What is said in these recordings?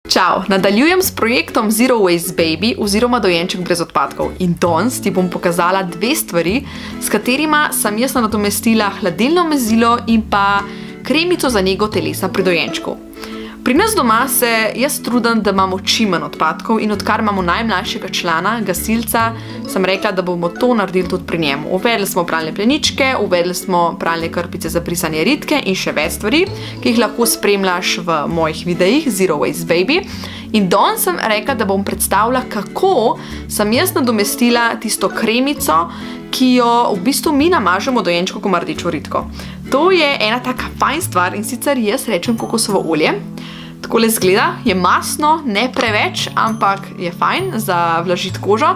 Čau, nadaljujem s projektom Zero Waste Baby oziroma dojenček brez odpadkov. In danes ti bom pokazala dve stvari, s katerima sem jaz nadomestila hladilno mazilo in pa kremico za nego telesa pri dojenčku. Pri nas doma se jaz trudim, da imamo čim manj odpadkov in odkar imamo najmlajšega člana, gasilca, sem rekla, da bomo to naredili tudi pri njemu. Uvedli smo pralne pleničke, uvedli smo pralne krpice za brisanje ritke in še več stvari, ki jih lahko spremljaš v mojih videih Zero Waste Baby. In danes sem rekla, da bom predstavila, kako sem jaz nadomestila tisto kremico, ki jo v bistvu mi namažemo dojenčku, ko ima rdečo ritko. To je ena taka fajn stvar in sicer jaz rečem kokosovo olje. Takole izgleda, je masno, ne preveč, ampak je fajn za vlažiti kožo.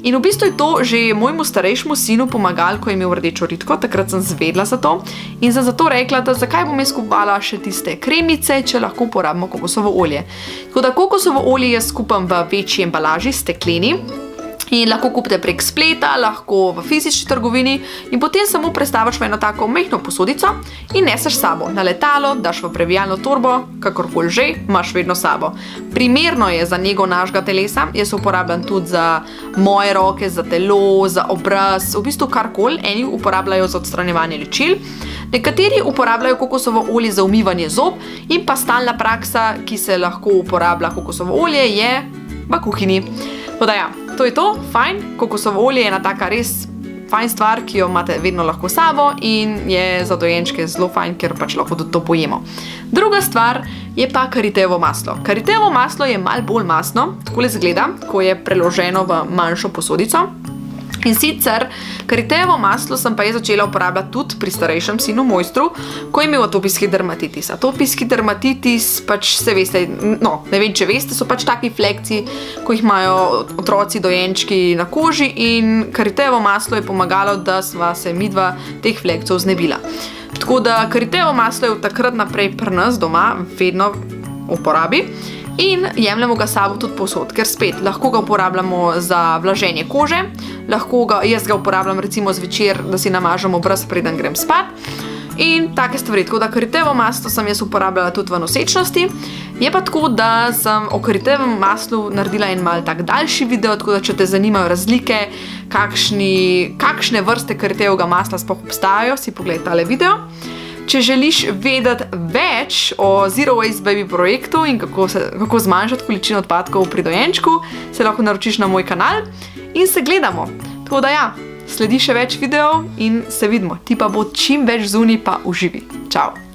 In v bistvu je to že mojemu starejšemu sinu pomagalo, ko je imel rdečo ritko, takrat sem zvedla za to. In sem zato rekla, da zakaj bom jaz kupovala še tiste kremice, če lahko uporabimo kokosovo olje. Tako da kokosovo olje jaz kupam v večji embalaži, stekleni. In lahko kupite prek spleta, lahko v fizični trgovini in potem samo prestaviš v eno tako majhno posodico in neseš sabo na letalo, daš v previjalno torbo, kakorkoli že, imaš vedno sabo. Primerno je za nego našega telesa, jaz uporabljam tudi za moje roke, za telo, za obraz, v bistvu karkoli, eni uporabljajo za odstranjevanje ličil, nekateri uporabljajo kokosovo olje za umivanje zob in pa stalna praksa, ki se lahko uporablja kokosovo olje, je v kuhinji. Tako da ja, to je to, fajn, kokosovo olje je ena taka res fajn stvar, ki jo imate vedno lahko sabo in je za dojenčke zelo fajn, ker pač lahko tudi to pojemo. Druga stvar je pa karitejevo maslo. Karitejevo maslo je malo bolj masno, takole izgleda, ko je preloženo v manjšo posodico. In sicer, karitejevo maslo sem pa je začela uporabljati tudi pri starejšem sinu, mojstru, ko je imel atopijski dermatitis. Atopijski dermatitis, pač se veste, no, ne vem, če veste, so pač taki flekci, ko jih imajo otroci, dojenčki na koži in karitejevo maslo je pomagalo, da sva se midva teh flekcev znebila. Tako da karitejevo maslo je od takrat naprej pri nas doma vedno v uporabi. In jemljemo ga sabo tudi povsod, ker spet lahko ga uporabljamo za vlaženje kože, jaz ga uporabljam recimo zvečer, da si namažem obraz, preden grem spat. In take stvari, tako da karitejevo maslo sem jaz uporabljala tudi v nosečnosti. Je pa tako, da sem o karitejevem maslu naredila en mal tak daljši video, tako da če te zanimajo razlike, kakšne vrste karitejevega masla sploh obstajajo, si pogledaj tale video. Če želiš vedeti več o Zero Waste Baby projektu in kako zmanjšati količino odpadkov pri dojenčku, se lahko naročiš na moj kanal in se gledamo. Tako da ja, sledi še več videov in se vidimo. Ti pa bo čim več zunaj pa uživi. Čau!